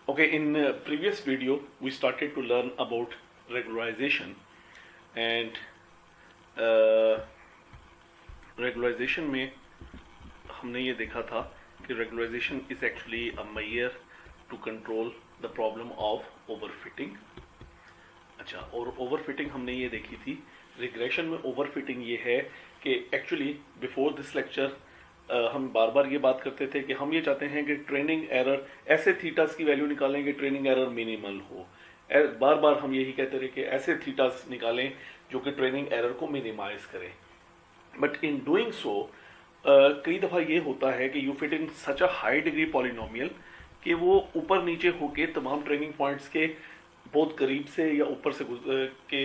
Okay, in previous video we started to learn about regularization, and regularization में हमने ये देखा था कि regularization is actually a measure to control the problem of overfitting. अच्छा, और overfitting हमने ये देखी थी. Regression में overfitting ये है कि actually before this lecture हम बार बार ये बात करते थे कि हम ये चाहते हैं कि ट्रेनिंग एरर ऐसे थीटास की वैल्यू निकालें कि ट्रेनिंग एरर मिनिमल हो. बार बार हम यही कहते रहे कि ऐसे थीटास निकालें जो कि ट्रेनिंग एरर को मिनिमाइज करें. बट इन डूइंग सो कई दफ़ा ये होता है कि you fit in such a high degree polynomial कि वो ऊपर नीचे होके तमाम ट्रेनिंग पॉइंट्स के बहुत करीब से या ऊपर से के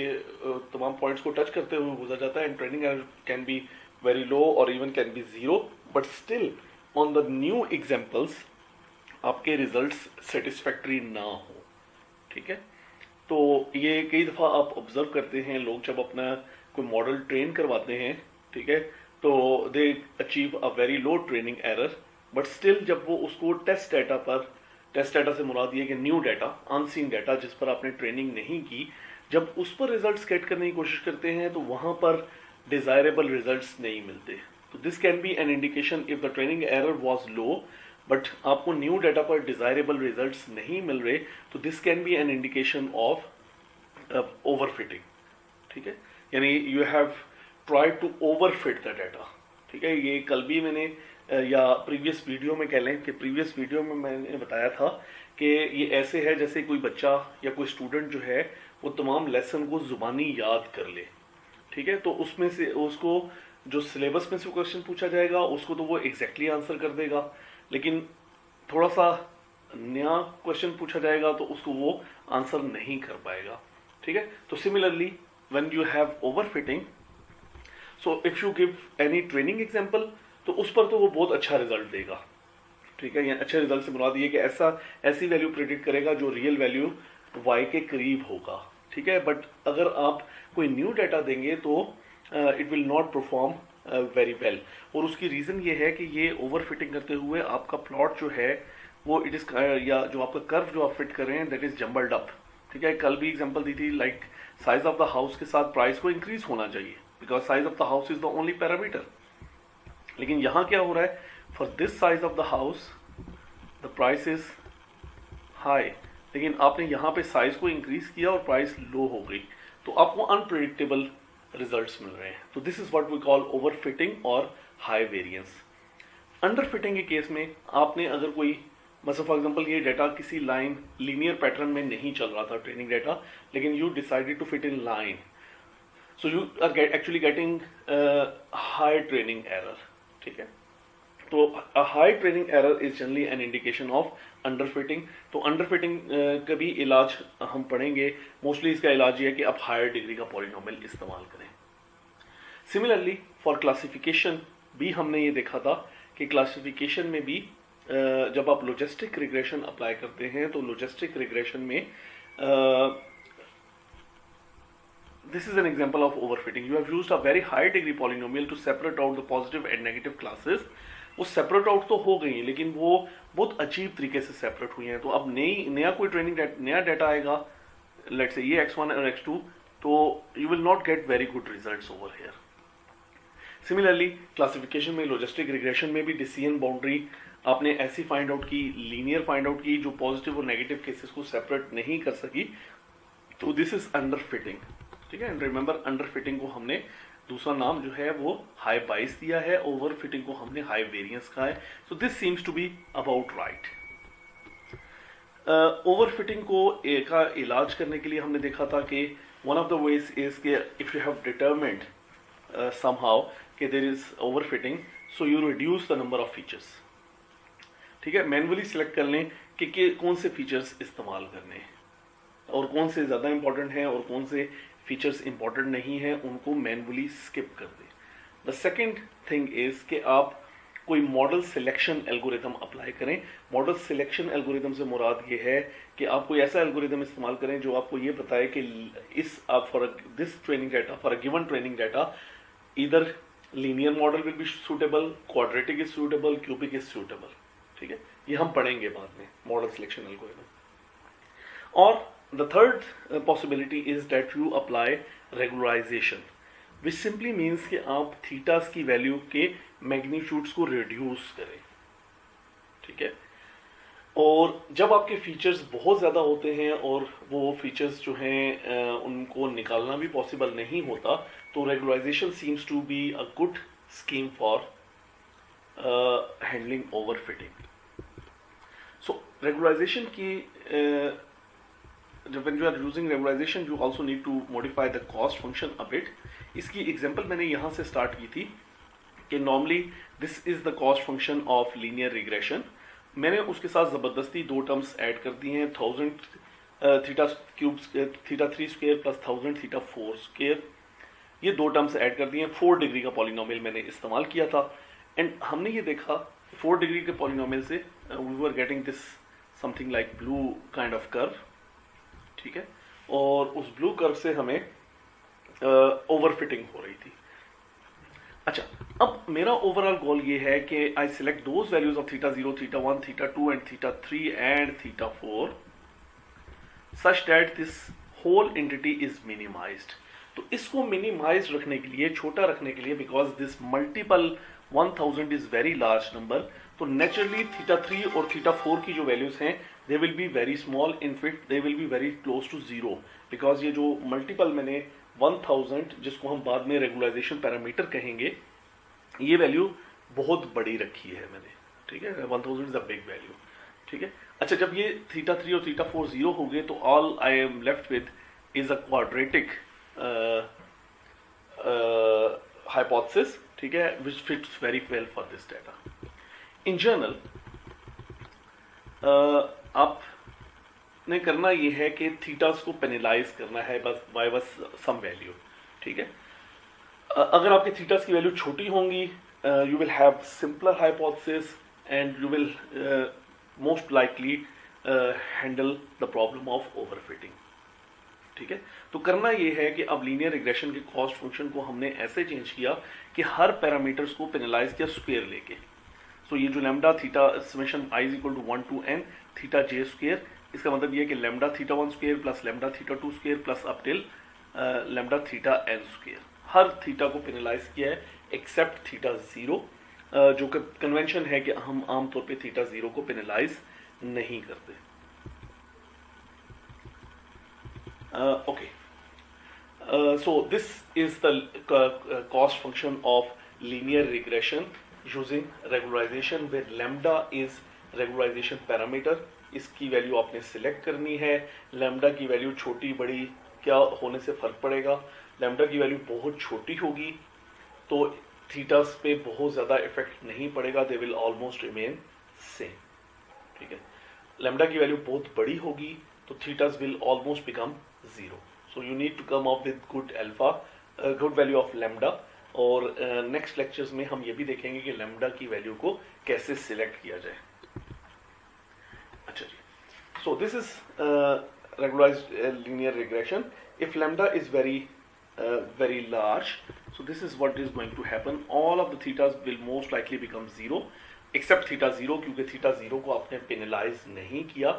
तमाम पॉइंट्स को टच करते हुए गुजर जाता है. And training error can be very low or even can be zero, but still on the new examples आपके results satisfactory ना हो. ठीक है, तो ये कई दफ़ा आप ऑब्जर्व करते हैं लोग जब अपना कोई मॉडल ट्रेन करवाते हैं, ठीक है, तो they achieve a very low training error, but still जब वो उसको टेस्ट डाटा से मुराद ये कि न्यू डाटा, अनसीन डाटा जिस पर आपने ट्रेनिंग नहीं की, जब उस पर रिजल्ट्स गेट करने की कोशिश करते हैं तो वहां पर डिजायरेबल रिजल्ट्स नहीं मिलते. तो this can be an indication if the training error was low but आपको न्यू डाटा पर डिजायरेबल रिजल्ट्स नहीं मिल रहे, तो this can be an indication of overfitting. ठीक है, यानी you have tried to overfit the data. ठीक है, ये कल भी मैंने या प्रीवियस वीडियो में कह लें कि प्रीवियस वीडियो में मैंने बताया था कि ये ऐसे है जैसे कोई बच्चा या कोई स्टूडेंट जो है वो तमाम लेसन को जुबानी याद कर ले. ठीक है, तो उसमें से उसको जो सिलेबस में से क्वेश्चन पूछा जाएगा उसको तो वो एग्जैक्टली आंसर कर देगा, लेकिन थोड़ा सा नया क्वेश्चन पूछा जाएगा तो उसको वो आंसर नहीं कर पाएगा. ठीक है, तो similarly when you have overfitting, so if you give any training example तो उस पर तो वो बहुत अच्छा रिजल्ट देगा. ठीक है, अच्छे रिजल्ट से मुराद ये कि ऐसी वैल्यू प्रेडिक्ट करेगा जो रियल वैल्यू y के करीब होगा. ठीक है, बट अगर आप कोई न्यू डाटा देंगे तो it will not perform very well. और उसकी रीजन ये है कि ये ओवरफिटिंग करते हुए आपका प्लॉट जो है वो इट इज या जो आपका कर्व जो आप फिट कर रहे हैं दैट इज जम्बल्ड अप. ठीक है, कल भी एग्जांपल दी थी like size of the house के साथ प्राइस को इंक्रीज होना चाहिए because size of the house is the only parameter. लेकिन यहां क्या हो रहा है, for this size of the house the price is high, लेकिन आपने यहाँ पे साइज को इंक्रीज किया और प्राइस लो हो गई, तो आपको अनप्रेडिक्टेबल रिजल्ट्स मिल रहे हैं. तो this is what we call overfitting और हाई वेरिएंस. अंडरफिटिंग के केस में आपने अगर कोई मतलब फॉर एग्जांपल ये डाटा किसी लाइन लीनियर पैटर्न में नहीं चल रहा था ट्रेनिंग डाटा, लेकिन you decided to fit in line, so you are actually getting high training error. ठीक है, तो a high training error is generally an indication of underfitting. तो अंडरफिटिंग का भी इलाज हम पढ़ेंगे. मोस्टली इसका इलाज ये है कि आप हायर डिग्री का पॉलिनोमियल इस्तेमाल करें. सिमिलरली फॉर क्लासिफिकेशन भी हमने ये देखा था कि क्लासिफिकेशन में भी जब आप लॉजिस्टिक रिग्रेशन अप्लाई करते हैं तो लॉजिस्टिक रिग्रेशन में this is an example of overfitting. You have used a very high degree polynomial to separate out the positive and negative classes. वो सेपरेट आउट तो हो गई लेकिन वो बहुत अजीब तरीके से सेपरेट हुई हैं. तो अब नया कोई नया डाटा आएगा, लेट्स से ये x1 और x2, तो you will not get very good results over here. Similarly classification में लॉजिस्टिक रिग्रेशन में भी डिसीजन बाउंड्री आपने ऐसी फाइंड आउट की, लीनियर फाइंड आउट की जो पॉजिटिव और नेगेटिव केसेस को सेपरेट नहीं कर सकी, तो दिस इज अंडरफिटिंग. ठीक है, एंड रिमेंबर अंडरफिटिंग को हमने दूसरा नाम जो है वो हाई बाइस दिया है, ओवर फिटिंग को हमने हाई वेरिएंस कहा है. So this seems to be about right. Over fitting को का इलाज करने के लिए हमने देखा था कि one of the ways is के if you have determined somehow कि there is over fitting, so you reduce the number of features. ठीक है, मैनुअली सिलेक्ट कर लें कि कौन से फीचर्स इस्तेमाल करने हैं और कौन से ज्यादा इंपॉर्टेंट हैं और कौन से फीचर्स इंपॉर्टेंट नहीं है, उनको मैनुअली स्किप कर दें. द सेकेंड थिंग इज कि आप कोई मॉडल सिलेक्शन एल्गोरिथम अप्लाई करें. मॉडल सिलेक्शन एल्गोरिथम से मुराद ये है कि आप कोई ऐसा एल्गोरिथम इस्तेमाल करें जो आपको ये बताए कि इस for this training data, for a given training data, either linear model will be suitable, quadratic is suitable, cubic is suitable. ठीक है, ये हम पढ़ेंगे बाद में model selection algorithm. Or the third possibility is that you apply regularization, which simply means कि आप थीटास की वैल्यू के मैग्नीट्यूड्स को रिड्यूस करें, ठीक है। और जब आपके फीचर्स बहुत ज़्यादा होते हैं और वो फीचर्स जो हैं उनको निकालना भी पॉसिबल नहीं होता, तो regularization seems to be a good scheme for handling overfitting. So regularization की when you are using regularization you also need to modify the cost function a bit। इसकी एग्जांपल मैंने यहाँ से स्टार्ट की थी कि normally this is the cost function of linear regression. मैंने उसके साथ ज़बरदस्ती दो टर्म्स ऐड कर दी हैं, 1000 theta cube theta 3 square plus 1000 theta 4 square, ये दो टर्म्स ऐड कर दिए हैं। 4 डिग्री का पॉलिनोमियल मैंने इस्तेमाल किया था एंड हमने ये देखा 4 डिग्री के पॉलिनोमियल से we were getting this something like blue kind of curve, ठीक है। और उस ब्लू कर्व से हमें ओवरफिटिंग हो रही थी। अच्छा, अब मेरा ओवरऑल गोल ये है कि I select those values of theta 0, theta 1, theta 2 and theta 3 and theta 4 such that this whole entity is minimized. तो इसको मिनिमाइज रखने के लिए, छोटा रखने के लिए, because this multiple 1000 is very large number, तो नेचुरली थीटा 3 और थीटा 4 की जो वैल्यूज हैं they will be very small, in fact they will be very close to zero, because ये जो मल्टीपल मैंने 1000 जिसको हम बाद में रेगुलाइजेशन पैरामीटर कहेंगे, ये वैल्यू बहुत बड़ी रखी है मैंने, ठीक है। 1000 इज अ बिग वैल्यू, ठीक है। अच्छा, जब ये थीटा 3 और थीटा 4 जीरो हो गए तो all I am left with is a quadratic hypothesis, ठीक है, which fits very well for this data. In general आपने करना ये है कि थीटास को पेनलाइज करना है बस सम वैल्यू, ठीक है। अगर आपके थीटास की वैल्यू छोटी होंगी you will have simpler hypothesis and you will most likely handle the problem of overfitting, ठीक है। तो करना ये है कि अब लीनियर रिग्रेशन के कॉस्ट फंक्शन को हमने ऐसे चेंज किया कि हर पैरामीटर्स को पेनलाइज किया स्क्वायर लेके। सो ये जो lambda theta summation i is equal to 1 to n theta j square, इसका मतलब ये है कि lambda theta 1 square plus lambda theta 2 square plus up till lambda theta n square, हर थीटा को पेनलाइज किया है एक्सेप्ट थीटा 0, जो कि कन्वेंशन है कि हम आमतौर पे थीटा 0 को पेनलाइज नहीं करते। Okay, so this is the cost function of linear regression using regularization where lambda is regularization parameter। इसकी वैल्यू आपने सिलेक्ट करनी है। लैम्डा की वैल्यू छोटी बड़ी क्या होने से फर्क पड़ेगा, लैम्डा की वैल्यू बहुत छोटी होगी तो थीटास पे बहुत ज्यादा इफेक्ट नहीं पड़ेगा, they will almost remain same, ठीक है। लैम्डा की वैल्यू बहुत बड़ी होगी तो thetas will almost become zero. So you need to come up with good alpha, good value of lambda. और नेक्स्ट लेक्चर्स में हम ये भी देखेंगे कि लैम्डा की वैल्यू को कैसे सिलेक्ट किया जाए। अच्छा जी, so this is regularized linear regression. If lambda is very large, so this is what is going to happen, all of the thetas will most likely become zero except theta 0, क्योंकि theta 0 को आपने penalise नहीं किया।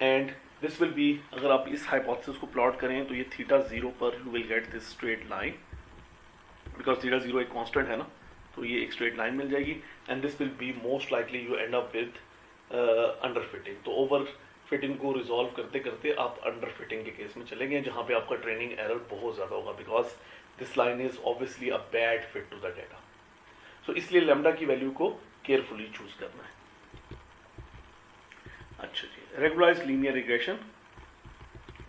And this will B, अगर आप इस hypothesis को plot करें तो ये थीटा 0 पर you will get this straight line, because theta 0 एक कांस्टेंट है ना, तो ये एक स्ट्रेट लाइन मिल जाएगी and this will be most likely you and up with under fitting. तो ओवर फिटिंग को रिजॉल्व करते करते आप अंडर फिटिंग के केस में चलेंगे जहां पे आपका ट्रेनिंग एरर बहुत ज्यादा होगा, because this line is obviously a bad fit to the data. So इसलिए लैम्डा की वैल्यू को केयरफुली चूज करना है। अच्छा जी, regularized linear regression,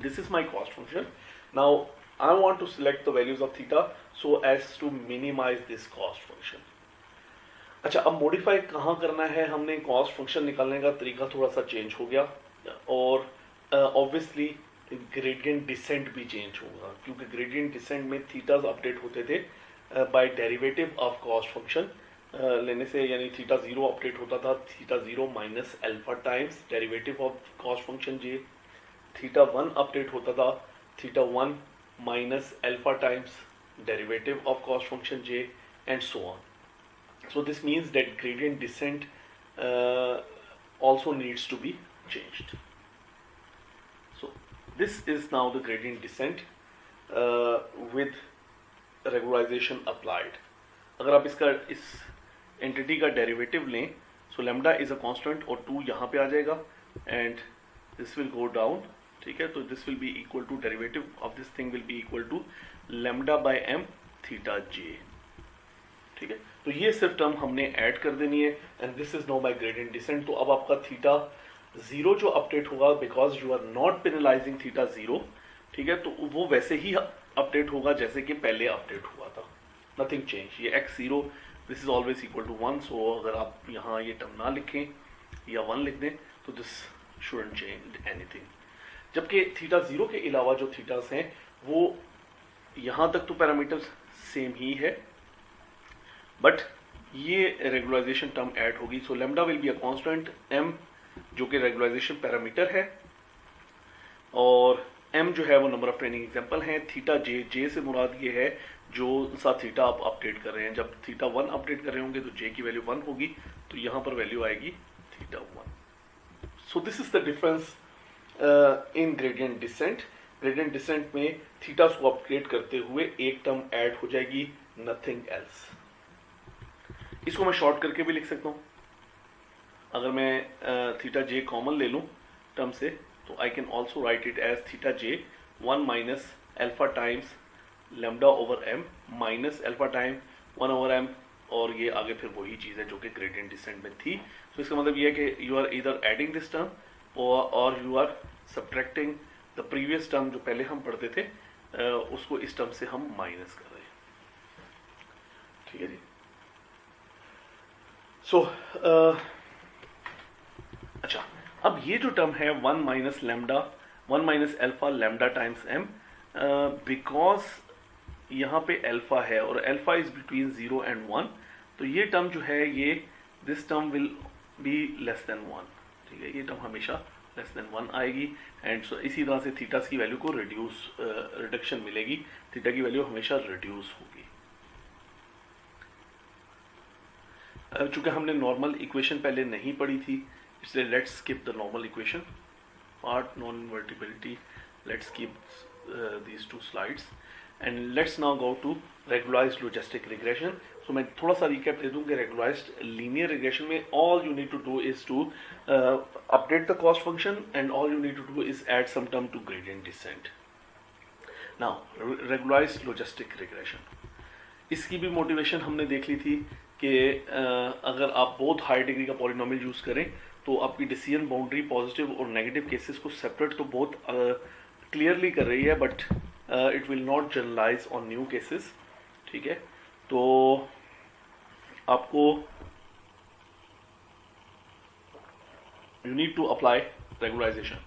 this is my cost function. Now I want to select the values of theta so as to minimize this cost function. अच्छा, अब modify कहाँ करना है, हमने कॉस्ट फंक्शन निकालने का तरीका थोड़ा सा चेंज हो गया और ऑब्वियसली ग्रेडियंट डिसेंट भी चेंज होगा, क्योंकि ग्रेडियंट डिसेंट में थीटास अपडेट होते थे by derivative of cost function लेने से, यानी थीटा 0 अपडेट होता था theta 0 minus alpha times derivative of cost function J, theta 1 update होता था theta 1 minus alpha times derivative of cost function j and so on. So this means that gradient descent also needs to be changed. So this is now the gradient descent with regularization applied. अगर आप इसका इस entity का derivative लें, so lambda is a constant और 2 यहाँ पे आ जाएगा and this will go down, ठीक है। तो this will be equal to derivative of this thing will be equal to lambda by M theta J, ठीक है। तो ये सिर्फ टर्म हमने ऐड कर देनी है and this is no by gradient descent. तो अब आपका थीटा 0 जो अपडेट होगा, because you are not penalizing theta 0, ठीक है, तो वो वैसे ही अपडेट होगा जैसे कि पहले अपडेट हुआ था, नथिंग चेंज। ये x0 this is always equal to 1, so अगर आप यहाँ ये टर्म ना लिखें या 1 लिख दें तो दिस शुडंट चेंज एनीथिंग। जबकि थीटा 0 के अलावा जो थीटास हैं वो यहाँ तक तो पैरामीटर्स सेम ही है, बट ये रेगुलराइजेशन टर्म ऐड होगी। सो lambda will be a constant, m जो कि रेगुलराइजेशन पैरामीटर है, और m जो है वो नंबर ऑफ ट्रेनिंग एग्जांपल है। थीटा जे से मुराद ये है जो सा थीटा आप अपडेट कर रहे हैं। जब थीटा 1 अपडेट कर रहे होंगे तो j की वैल्यू 1 होगी, तो यहाँ पर वैल्यू आएगी theta 1। So this is the difference in gradient descent. Gradient descent में थीटा को अपडेट करते हुए एक टर्म ऐड हो जाएगी, नथिंग एल्स। इसको मैं शॉर्ट करके भी लिख सकता हूँ। अगर मैं थीटा जे कॉमन ले लूँ टर्म से, तो I can also write it as theta j 1 minus alpha times lambda over m minus alpha time 1 over m, और ये आगे फिर वही चीज़ है जो कि ग्रेडियंट डिसेंट में थी। तो इसका मतलब ये है कि यू आर इधर एडिंग दिस टर्म और you are subtracting the previous term जो पहले हम पढ़ते थे, उसको इस टर्म से हम माइनस कर रहे हैं, ठीक है जी। सो अच्छा, अब ये जो टर्म है 1 minus lambda 1 minus alpha lambda times m, because यहाँ पे अल्फा है और अल्फा इज बिटवीन 0 एंड 1, तो ये टर्म जो है ये this term will be less than 1, ठीक है। ये टर्म हमेशा लेस देन 1 आएगी एंड सो इसी तरह से थीटा की वैल्यू को रिडक्शन मिलेगी, थीटा की वैल्यू हमेशा रिड्यूस होगी। चूंकि हमने नॉर्मल इक्वेशन पहले नहीं पढ़ी थी, इसलिए let's skip the normal equation part, non invertibility, let's skip these 2 slides and let's now go to regularized logistic regression. So मैं थोड़ा सा recap दे दूं कि regularized linear regression में all you need to do is to update the cost function and all you need to do is add some term to gradient descent. Now regularized logistic regression, इसकी भी motivation हमने देख ली थी कि अगर आप बहुत हाई डिग्री का पॉलिनोमियल यूज करें तो आपकी डिसीजन बाउंड्री पॉजिटिव और नेगेटिव केसेस को सेपरेट तो बहुत क्लियरली कर रही है, but it will not generalize on new cases, ठीक है। तो आपको you need to apply regularization.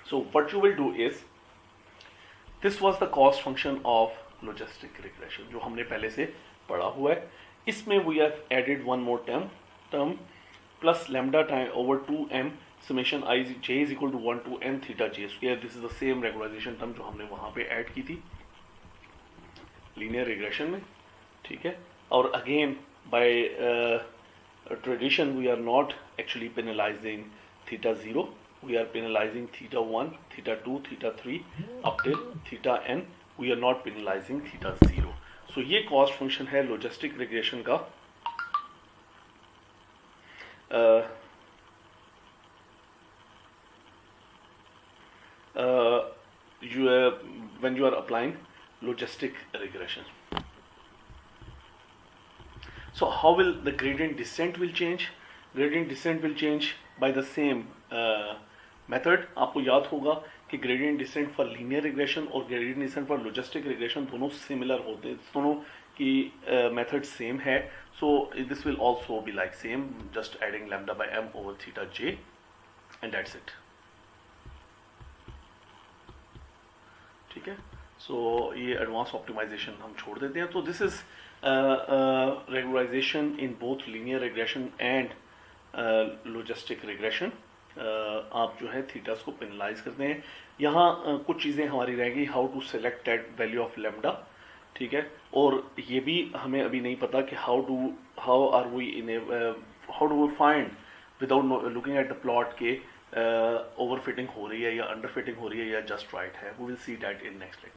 So what you will do is, this was the cost function of logistic regression जो हमने पहले से पढ़ा हुआ है। इसमें we have added one more term plus lambda time over 2m summation I j is equal to 1 to n theta j square. This is the same regularization term जो हमने वहाँ पे ऐड की थी लीनियर रिग्रेशन में, ठीक है। और again by tradition we are not actually penalizing theta 0, we are penalizing theta 1, theta 2, theta 3 up till theta n, we are not penalizing theta 0। So ये कॉस्ट फंक्शन है लॉजिस्टिक रिग्रेशन का। when you are applying logistic regression. So how will the gradient descent will change? Gradient descent will change by the same method. आपको याद होगा कि gradient descent for linear regression और gradient descent for logistic regression दोनों similar होते हैं, दोनों की method same है। So this will also be like same, just adding lambda by m over theta j and that's it, ठीक है। सो ये एडवांस ऑप्टिमाइजेशन हम छोड़ देते हैं। तो this is regularization in both linear regression and logistic regression. आप जो है थीटास को पेनलाइज करते हैं। यहाँ कुछ चीज़ें हमारी रहेंगी, how to select that value of lambda, ठीक है। और ये भी हमें अभी नहीं पता कि how do we find without looking at the plot के ओवर फिटिंग हो रही है या अंडर फिटिंग हो रही है या जस्ट राइट है, we will see that in next lecture.